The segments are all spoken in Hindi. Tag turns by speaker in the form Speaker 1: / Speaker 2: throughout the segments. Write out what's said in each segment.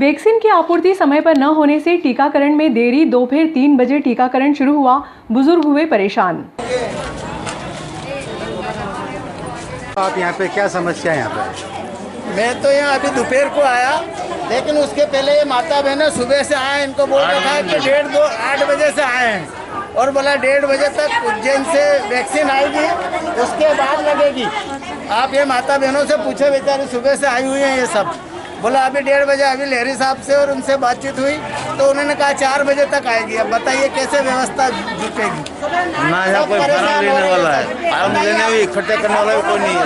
Speaker 1: वैक्सीन की आपूर्ति समय पर न होने से टीकाकरण में देरी। दोपहर 3 बजे टीकाकरण शुरू हुआ, बुजुर्ग हुए परेशान।
Speaker 2: आप यहाँ पे क्या समस्या है? यहाँ पे
Speaker 3: मैं तो यहाँ अभी दोपहर को आया, लेकिन उसके पहले ये माता बहन सुबह से आए, इनको बोल रखा है कि 8 बजे से आए हैं और बोला 1:30 बजे तक उज्जैन से वैक्सीन आएगी, उसके बाद लगेगी। आप ये माता बहनों से पूछे, बेचारी सुबह से आई हुई हैं ये सब। बोला अभी 1:30 बजे अभी लहरी साहब से और उनसे बातचीत हुई तो उन्होंने कहा 4 बजे तक आएगी। अब बताइए कैसे व्यवस्था जुटेगी?
Speaker 2: ना यहाँ कोई फार्म लेने वाला है, फार्म लेने हुई इकट्ठे करने वाला भी कोई नहीं है।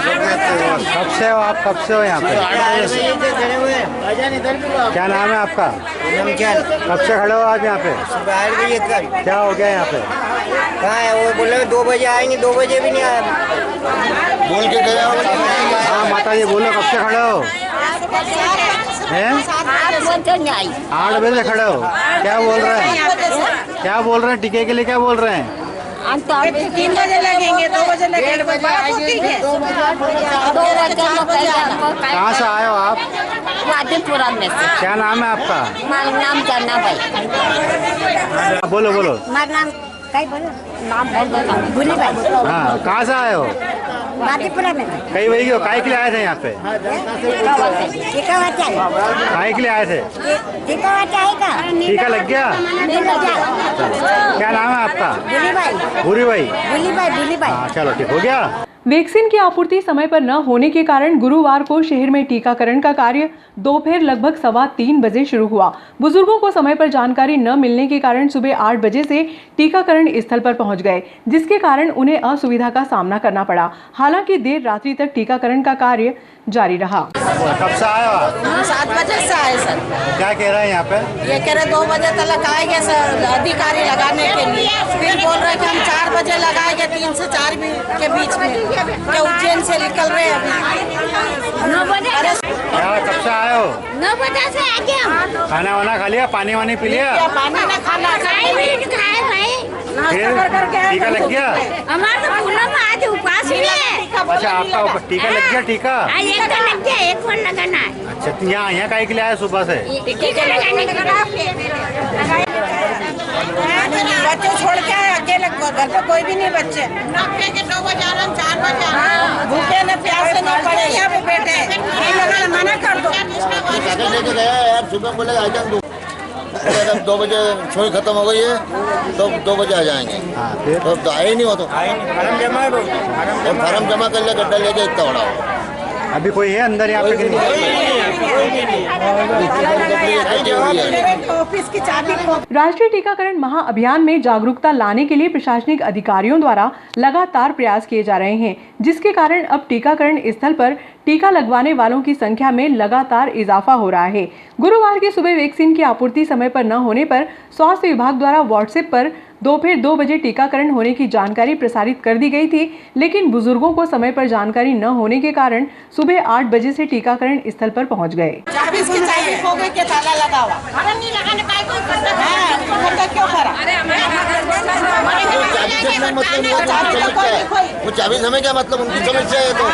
Speaker 2: कब से हो आप? कब से हो यहाँ पे?
Speaker 3: 8 बजे से खड़े हुए हैं।
Speaker 2: क्या नाम है आपका? कब से खड़े हो आप यहाँ पे?
Speaker 3: 8 बजे तक।
Speaker 2: क्या हो गया यहाँ पे?
Speaker 3: कहाँ है वो? बोले 2 बजे आएंगे, 2 बजे भी नहीं आया। बोल के गया।
Speaker 2: हाँ माता जी बोलो, कब से खड़े हो? हैं? 8 बजे से खड़े हो। क्या बोल रहे हैं? क्या बोल रहे हैं? टीके के लिए क्या बोल रहे हैं?
Speaker 4: 3 बजे लगेंगे, 2 बजे लगेंगे, 1:30 बजे।
Speaker 2: कहाँ से आए हो आप?
Speaker 4: वादीपुरा में से।
Speaker 2: क्या नाम है आपका?
Speaker 4: हमारा नाम जाना भाई।
Speaker 2: बोलो बोलो।
Speaker 4: हमारा नाम कई बोलो, नाम भूली भाई।
Speaker 2: हाँ कहाँ से आए हो?
Speaker 4: वादीपुरा में।
Speaker 2: कई बजे हो? काय के लिए आए थे यहाँ पे?
Speaker 4: टीका
Speaker 2: काय के लिए आए थे? टीका लग गया? क्या नाम है आपका? भूरी भाई। हाँ चलो ठीक हो गया।
Speaker 1: वैक्सीन की आपूर्ति समय पर न होने के कारण गुरुवार को शहर में टीकाकरण का कार्य दोपहर लगभग 3:15 बजे शुरू हुआ। बुजुर्गों को समय पर जानकारी न मिलने के कारण सुबह 8 बजे से टीकाकरण स्थल पर पहुंच गए, जिसके कारण उन्हें असुविधा का सामना करना पड़ा। हालांकि देर रात्रि तक टीकाकरण का कार्य जारी रहा।
Speaker 2: कब से आए हो आप?
Speaker 4: 7 बजे से आए सर।
Speaker 2: क्या कह रहे हैं यहाँ पे?
Speaker 4: ये कह रहे 2 बजे तक आएंगे सर अधिकारी लगाने के लिए। फिर बोल रहे कि हम 4 बजे लगाएंगे, 3 से 4 के बीच में। क्या उज्जैन से निकल रहे हैं अभी 9 बजे।
Speaker 2: क्या कब से आए हो?
Speaker 4: 9 बजे से आके हम
Speaker 2: खाना वाना खा लिया? पानी वानी पी लिया?
Speaker 4: पानी ना खाना खाए भाई।
Speaker 2: टीका लग गया?
Speaker 4: हमारा तो पूनम में आज उपवास ही है।
Speaker 2: अच्छा आपका टीका लग गया? टीका
Speaker 4: एक तो लग गया, एक और लगाना है।
Speaker 2: अच्छा तो यहाँ काय के लिए आए सुबह से?
Speaker 4: टीका लगाने के बच्चे छोड़ के आए अकेले, घर पे कोई भी नहीं। बच्चे 9 बजे आ रहे, 4 बजे भूखे न प्यासे न पड़े यहाँ पे बैठे। मना कर दो।
Speaker 3: लेके गया यार, सुबह बोले आ जाएंगे 2 बजे छुई खत्म हो गई है तो 2 बजे आ जाएंगे।
Speaker 2: हाँ फिर
Speaker 3: तो आए ही नहीं हो तो फार्म जमा कर ले, गड्ढा लेके इतना बड़ा।
Speaker 2: अभी कोई है अंदर यहाँ पे?
Speaker 1: राष्ट्रीय टीकाकरण महाअभियान में जागरूकता लाने के लिए प्रशासनिक अधिकारियों द्वारा लगातार प्रयास किए जा रहे हैं, जिसके कारण अब टीकाकरण स्थल पर टीका लगवाने वालों की संख्या में लगातार इजाफा हो रहा है। गुरुवार की सुबह वैक्सीन की आपूर्ति समय पर न होने पर स्वास्थ्य विभाग द्वारा व्हाट्सएप पर दोपहर 2 बजे टीकाकरण होने की जानकारी प्रसारित कर दी गई थी, लेकिन बुजुर्गों को समय पर जानकारी न होने के कारण सुबह 8 बजे से टीकाकरण स्थल पर पहुंच गए।
Speaker 4: 24 की तारीख हो गई के ताला लगा हुआ। अरे नहीं लगाने का कोई क्यों करा?
Speaker 3: वो 24 हमें क्या मतलब? उनकी समस्या है तो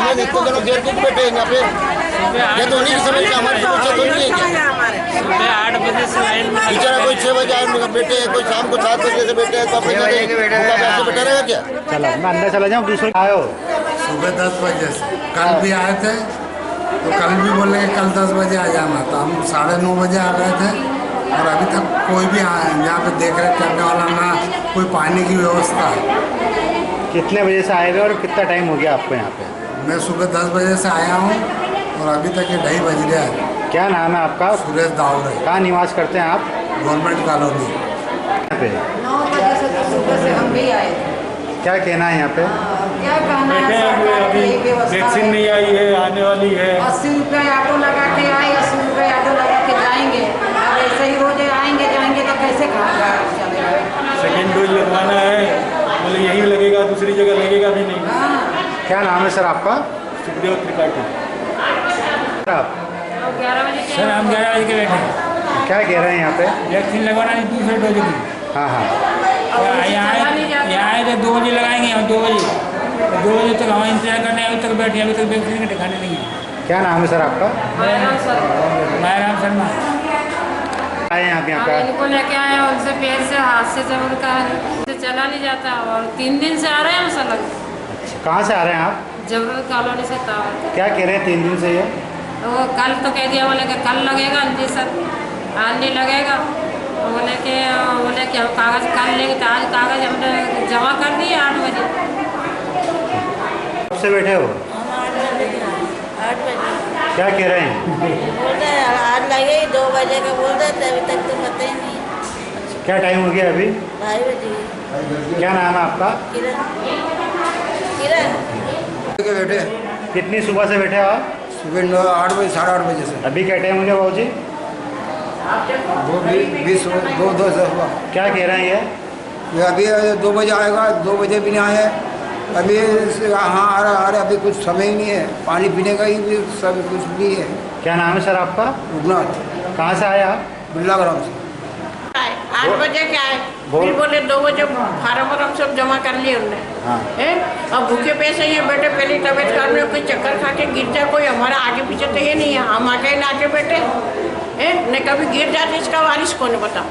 Speaker 3: हमें इतने दिनों घेर के बैठे हैं यहाँ पे। ये तो उन्हीं की समस्या, हमारी समस्या तो नहीं है।
Speaker 5: सुबह 8 बजे से लाइन में
Speaker 3: बेचारा कोई 6 बजे आए बैठे हैं, कोई शाम को 7 बजे से बैठे हैं, तो अपने बैठा रहेगा क्या?
Speaker 2: चलो मैं अंदर चला जाऊँ। दूसरे आए हो?
Speaker 6: सुबह 10 बजे से कल भी आए थे, तो कल भी बोले कि कल 10 बजे आ जाना, तो हम 9:30 बजे आ गए थे और अभी तक कोई भी यहाँ पे देख रेख करने वाला ना, कोई पानी की व्यवस्था।
Speaker 2: कितने बजे से आए थे और कितना टाइम हो गया आपको यहाँ पे?
Speaker 6: मैं सुबह 10 बजे से आया हूँ और अभी तक ये 2:30 बज गया है।
Speaker 2: क्या नाम है आपका?
Speaker 6: सुरेश दावड़े।
Speaker 2: कहाँ निवास करते हैं आप?
Speaker 6: गवर्नमेंट कॉलोनी
Speaker 2: यहाँ पे।
Speaker 7: 9 बजे से तो सुबह से हम भी आए थे।
Speaker 2: क्या कहना है यहाँ पे?
Speaker 7: क्या कहना है?
Speaker 5: अभी वैक्सीन नहीं आई है, आने वाली है।
Speaker 7: 80 रुपये ऑटो लगा के आए, 80 रुपये ऑटो लगा के जाएंगे। अब ऐसे ही रोज आएंगे जाएंगे तो कैसे खाएगा?
Speaker 5: सेकेंड डोज लगवाना है, बोले यही लगेगा, दूसरी जगह लगेगा भी नहीं।
Speaker 2: क्या नाम है सर आपका?
Speaker 5: सुखदेव त्रिपाठी।
Speaker 2: आप
Speaker 5: सर हम 11 बजे के बैठे।
Speaker 2: क्या कह रहे हैं यहाँ पे?
Speaker 5: वैक्सीन लगवाना है दूसरे डोज की।
Speaker 2: हाँ हाँ
Speaker 5: यहाँ आए थे 2 बजे लगाएंगे हम 2 बजे। 2 बजे तक हम इंतजार करने अभी तक बैठे, अभी तक वैक्सीन का ठिकाने नहीं है।
Speaker 2: क्या नाम है सर आपका?
Speaker 5: मायराम शर्मा।
Speaker 2: आए यहाँ पे
Speaker 7: अब इनको लेके आए हैं, उनसे पैर से हाथ से जबर का है, चला नहीं जाता और 3 दिन से आ रहे हैं ऐसा लग।
Speaker 2: कहाँ से आ रहे हैं आप?
Speaker 7: जबरन कॉलोनी से था।
Speaker 2: क्या कह रहे हैं 3 दिन से ये?
Speaker 7: वो कल तो कह दिया, बोले कि कल लगेगा इंजेक्शन, आज नहीं लगेगा। बोले कि हम कागज़ कल लेंगे, तो आज कागज़ हमने जमा कर दिए 8 बजे।
Speaker 2: कब से बैठे हो?
Speaker 4: हम 8 बजे
Speaker 2: क्या कह रहे हैं?
Speaker 4: बोल रहे हैं आज लगे 2 बजे का बोल रहे थे, अभी तक तो पता ही नहीं।
Speaker 2: क्या टाइम हो गया अभी?
Speaker 4: 2:30 बजे।
Speaker 2: क्या नाम है आपका?
Speaker 4: किरण
Speaker 3: के बैठे
Speaker 2: कितनी सुबह से बैठे हो आप?
Speaker 3: सुबह 8 बजे 8:30 बजे से।
Speaker 2: अभी क्या टाइम हो गया बाबू जी?
Speaker 3: वो 2 से हुआ।
Speaker 2: क्या कह रहे हैं ये?
Speaker 3: ये अभी 2 बजे आएगा, 2 बजे भी नहीं आए। अभी यहाँ आ रहा अभी कुछ समय ही नहीं है, पानी पीने का ही भी सब कुछ नहीं है।
Speaker 2: क्या नाम है सर आपका?
Speaker 3: रुगनाथ
Speaker 2: कहाँ से आए आप?
Speaker 3: बिरला ग्राम से।
Speaker 4: 8 बजे के आए, फिर बोले 2 बजे फार्म वार्म सब जमा कर लिए उनने।
Speaker 2: हाँ।
Speaker 4: अब भूखे पैसे ये बैठे, पहली तबीयत खराब में कोई चक्कर खा के गिर जाए, कोई हमारा आगे पीछे तो ये नहीं है, हम आके नाचे बैठे ने कभी गिर जाते, इसका वारिस कौन है बताओ?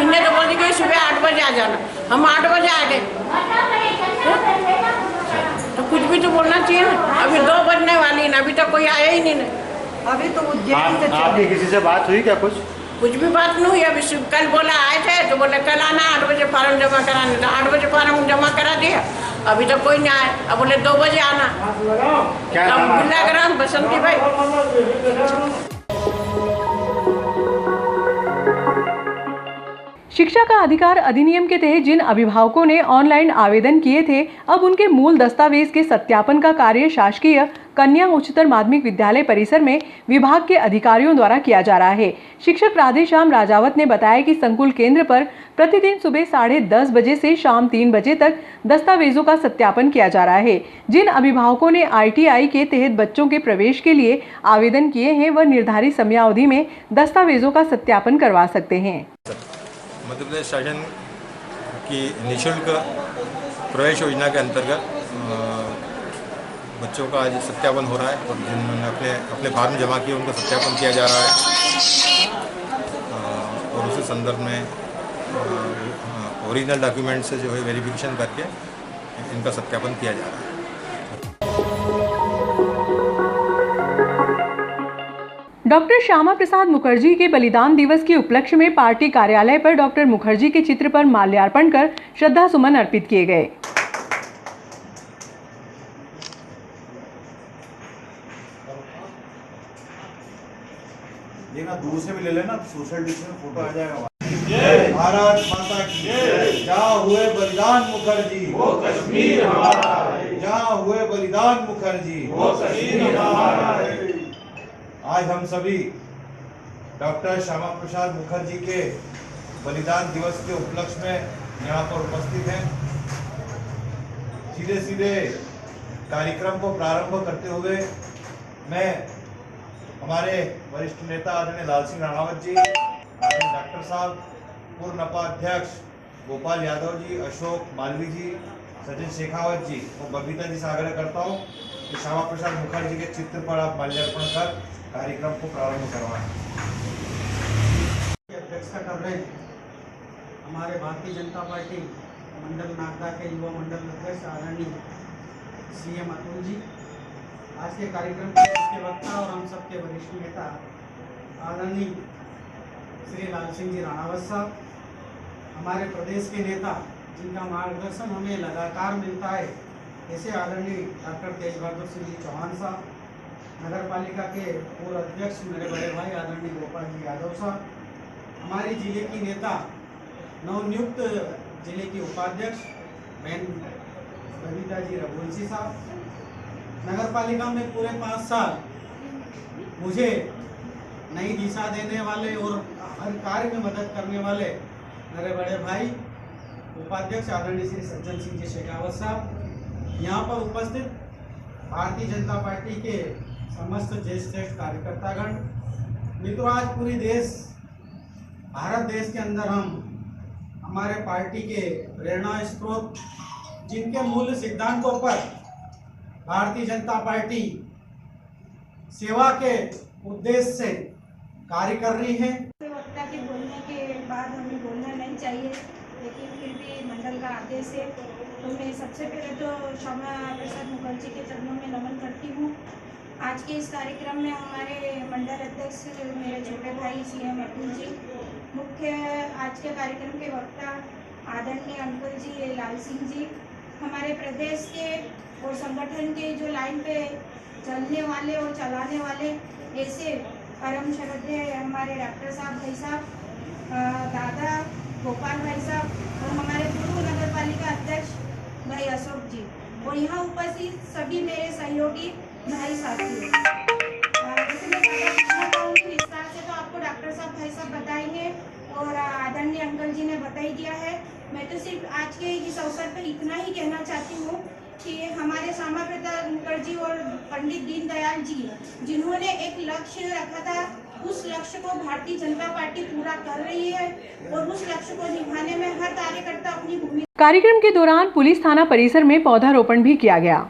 Speaker 4: इन्हें तो बोल दी कि सुबह 8 बजे आ जाना, हम 8 बजे आ गए। तो कुछ भी तो बोलना चाहिए ना। अभी 2 बजने वाली है, अभी तक कोई आया ही नहीं ना।
Speaker 7: अभी तो
Speaker 2: आपकी किसी से बात हुई क्या
Speaker 4: कुछ भी बात नहीं हुई। अभी कल बोला आए थे तो बोले कल आना 8 बजे फार्म जमा कराने, तो 8 बजे फार्म जमा करा दिया, अभी तक कोई नहीं आया। अब बोले 2 बजे आना।
Speaker 2: क्या
Speaker 4: अब
Speaker 2: नाम है?
Speaker 4: बिरला ग्राम बसंती भाई।
Speaker 1: शिक्षा का अधिकार अधिनियम के तहत जिन अभिभावकों ने ऑनलाइन आवेदन किए थे, अब उनके मूल दस्तावेज के सत्यापन का कार्य शासकीय कन्या उच्चतर माध्यमिक विद्यालय परिसर में विभाग के अधिकारियों द्वारा किया जा रहा है। शिक्षक राधेश्याम राजावत ने बताया कि संकुल केंद्र पर प्रतिदिन सुबह 10:30 बजे से शाम 3 बजे तक दस्तावेजों का सत्यापन किया जा रहा है। जिन अभिभावकों ने ITI के तहत बच्चों के प्रवेश के लिए आवेदन किए हैं, वह निर्धारित समयावधि में दस्तावेजों का सत्यापन करवा सकते हैं।
Speaker 8: मध्य प्रदेश शासन की निःशुल्क प्रवेश योजना के अंतर्गत बच्चों का आज सत्यापन हो रहा है और जिन्होंने अपने फॉर्म जमा किए उनको सत्यापन किया जा रहा है और उसी संदर्भ में ओरिजिनल डॉक्यूमेंट से जो है वेरिफिकेशन करके इनका सत्यापन किया जा रहा है।
Speaker 1: डॉक्टर श्यामा प्रसाद मुखर्जी के बलिदान दिवस के उपलक्ष्य में पार्टी कार्यालय पर डॉक्टर मुखर्जी के चित्र पर माल्यार्पण कर श्रद्धा सुमन अर्पित किए गए।
Speaker 9: देखना दूर से भी ले लेना, सोशल डिस्टेंस फोटो आ जाएगा। जय भारत माता की जय। जहाँ हुए बलिदान मुखर्जी वो कश्मीर हमारा है। जहाँ हुए बलिदान मुखर्जी वो कश्मीर हमारा है। आज हम सभी डॉक्टर श्यामा प्रसाद मुखर्जी के बलिदान दिवस के उपलक्ष्य में यहाँ पर उपस्थित हैं। सीधे सीधे कार्यक्रम को प्रारंभ करते हुए मैं हमारे वरिष्ठ नेता आदरणीय लाल सिंह राणावत जी, आदरणीय डॉक्टर साहब, पूर्व नपा अध्यक्ष गोपाल यादव जी, अशोक मालवी जी, सचिन शेखावत जी और बबीता जी से आग्रह करता हूँ कि श्यामा प्रसाद मुखर्जी के चित्र पर आप माल्यार्पण कर कार्यक्रम को प्रारंभ करवाएं।
Speaker 10: अध्यक्षता कर रहे हैं हमारे भारतीय जनता पार्टी मंडल नागदा के युवा मंडल अध्यक्ष आदरणीय CM अतुल जी। आज के कार्यक्रम के मुख्य वक्ता और हम सबके वरिष्ठ नेता आदरणीय श्री लाल सिंह जी राणावत साहब, हमारे प्रदेश के नेता जिनका मार्गदर्शन हमें लगातार मिलता है, जैसे आदरणीय डॉक्टर तेज बहादुर सिंह जी चौहान साहब, नगर पालिका के पूर्व अध्यक्ष मेरे बड़े भाई आदरणीय गोपाल जी यादव साहब, हमारी जिले की नेता नवनियुक्त जिले की उपाध्यक्ष बहन बबीता जी रघुवंशी साहब, नगर पालिका में पूरे 5 साल मुझे नई दिशा देने वाले और हर कार्य में मदद करने वाले मेरे बड़े भाई उपाध्यक्ष आदरणीय श्री सज्जन सिंह जी शेखावत साहब, यहाँ पर उपस्थित भारतीय जनता पार्टी के समस्त ज्येष्ठ कार्यकर्तागण, मित्रों, आज पूरी देश भारत देश के अंदर हम हमारे पार्टी के प्रेरणा स्रोत जिनके मूल सिद्धांतों पर भारतीय जनता पार्टी सेवा के उद्देश्य से कार्य कर रही है।
Speaker 11: आवश्यकता के बोलने के बाद हमें बोलना नहीं चाहिए, लेकिन फिर भी मंडल का आदेश है। तो मैं सबसे पहले तो श्यामा प्रसाद मुखर्जी के चरणों में नमन करती हूँ। आज के इस कार्यक्रम में हमारे मंडल अध्यक्ष मेरे छोटे भाई CM अतुल जी, मुख्य आज के कार्यक्रम के वक्ता आदरणीय अंकल जी लाल सिंह जी, हमारे प्रदेश के और संगठन के जो लाइन पे चलने वाले और चलाने वाले ऐसे परम श्रद्धेय हमारे डॉक्टर साहब भाई साहब, दादा गोपाल भाई साहब और हमारे पूर्व नगर पालिका अध्यक्ष भाई अशोक जी और यहाँ उपस्थित सभी मेरे सहयोगी भाई साथी। जैसे मैं पूछना चाहूँगी विस्तार से, तो आपको डॉक्टर साहब भाई साहब बताएंगे और आदरणीय अंकल जी ने बता ही दिया है। मैं तो सिर्फ आज के इस अवसर पर इतना ही कहना चाहती हूँ कि हमारे श्यामा प्रसाद मुखर्जी और पंडित दीनदयाल जी जिन्होंने एक लक्ष्य रखा था, उस लक्ष्य को भारतीय जनता पार्टी पूरा कर रही है और उस लक्ष्य को निभाने में हर कार्यकर्ता अपनी भूमिका।
Speaker 1: कार्यक्रम के दौरान पुलिस थाना परिसर में पौधारोपण भी किया गया।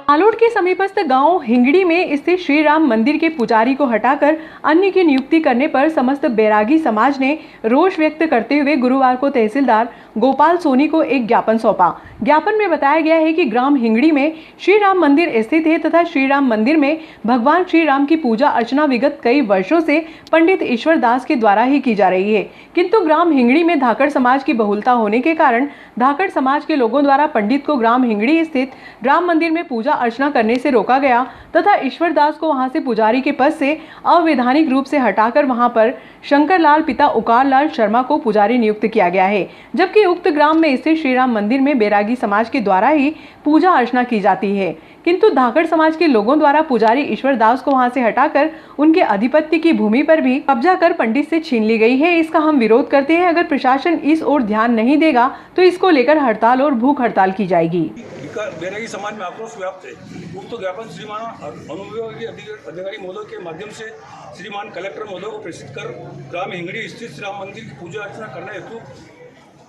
Speaker 1: आलोट के समीपस्थ गांव हिंगड़ी में स्थित श्री राम मंदिर के पुजारी को हटाकर अन्य की नियुक्ति करने पर समस्त बैरागी समाज ने रोष व्यक्त करते हुए गुरुवार को तहसीलदार गोपाल सोनी को एक ज्ञापन सौंपा। ज्ञापन में बताया गया है कि ग्राम हिंगड़ी में श्री राम मंदिर स्थित है तथा श्री राम मंदिर में भगवान श्री राम की पूजा अर्चना विगत कई वर्षों से पंडित ईश्वर दास के द्वारा ही की जा रही है, किंतु ग्राम हिंगड़ी में धाकड़ समाज की बहुलता होने के कारण धाकड़ समाज के लोगों द्वारा पंडित को ग्राम हिंगड़ी स्थित राम मंदिर में पूजा अर्चना करने से रोका गया तथा ईश्वर दास को वहां से पुजारी के पद से अवैधानिक रूप से हटाकर वहां पर शंकर लाल पिता उकार लाल शर्मा को पुजारी नियुक्त किया गया है, जबकि उक्त ग्राम में स्थित श्री राम मंदिर में बैरागी समाज के द्वारा ही पूजा अर्चना की जाती है, किंतु धाकड़ समाज के लोगों द्वारा पुजारी ईश्वर दास को वहां से हटाकर उनके अधिपत्य की भूमि पर भी कब्जा कर पंडित से छीन ली गई है। इसका हम विरोध करते हैं। अगर प्रशासन इस ओर ध्यान नहीं देगा तो इसको लेकर हड़ताल और भूख हड़ताल की जाएगी।
Speaker 12: बैरागी समाज में आक्रोश व्याप्त है। उक्त ज्ञापन श्रीमान अनुविभागीय अधिकारी महोदय के माध्यम से श्रीमान कलेक्टर महोदय को प्रेषित कर ग्राम हिंगड़ी स्थित श्री राम मंदिर की पूजा अर्चना करने हेतु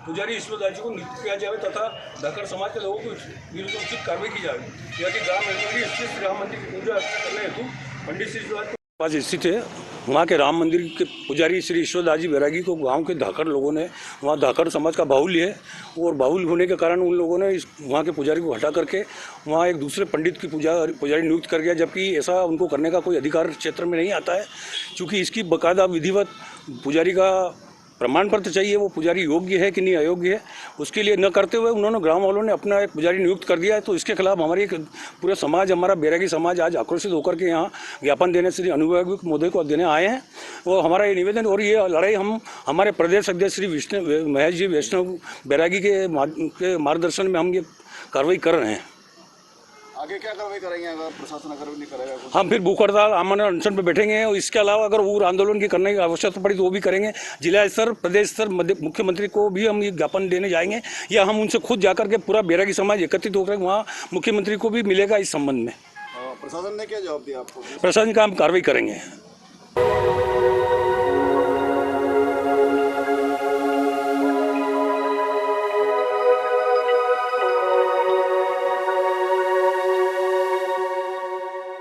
Speaker 12: पुजारी ईश्वरदास जी को नियुक्त किया जाए तथा धाकड़ समाज के लोगों को विरुद्ध उचित कार्रवाई की जाए। यदि ग्राम हिंगड़ी स्थित श्री राम मंदिर की पूजा अर्चना करने हेतु पंडित श्री ईश्वरदास के पास स्थित है, वहाँ के राम मंदिर के पुजारी श्री ईश्वरदास जी बैरागी को गांव के धाकड़ लोगों ने, वहाँ धाकड़ समाज का बाहुल्य है और बाहुल्य होने के कारण उन लोगों ने वहाँ के पुजारी को हटा करके वहाँ एक दूसरे पंडित की पुजारी नियुक्त कर दिया, जबकि ऐसा उनको करने का कोई अधिकार क्षेत्र में नहीं आता है। चूँकि इसकी बाकायदा विधिवत पुजारी का प्रमाण पत्र चाहिए, वो पुजारी योग्य है कि नहीं अयोग्य है, उसके लिए न करते हुए उन्होंने ग्राम वालों ने अपना एक पुजारी नियुक्त कर दिया है। तो इसके खिलाफ हमारी एक पूरा समाज, हमारा बैरागी समाज आज आक्रोशित होकर के यहाँ ज्ञापन देने श्री अनुविभागीय महोदय को देने आए हैं। वो हमारा ये निवेदन और ये लड़ाई हम हमारे प्रदेश अध्यक्ष श्री महेश जी वैष्णव बैरागी के मार्गदर्शन में हम ये कार्रवाई कर रहे हैं।
Speaker 13: आगे क्या कार्रवाई करेंगे अगर प्रशासन कार्रवाई नहीं करेगा?
Speaker 12: हम फिर भूख हड़ताल आमरण अनशन पे बैठेंगे और इसके अलावा अगर उग्र आंदोलन की करने की आवश्यकता पड़ी तो वो भी करेंगे। जिला स्तर, प्रदेश स्तर, मुख्यमंत्री को भी हम ये ज्ञापन देने जाएंगे या हम उनसे खुद जाकर के पूरा बैरागी समाज एकत्रित होकर वहाँ मुख्यमंत्री को भी मिलेगा इस संबंध में।
Speaker 13: प्रशासन ने क्या जवाब दिया आपको?
Speaker 12: प्रशासन का हम कार्रवाई करेंगे।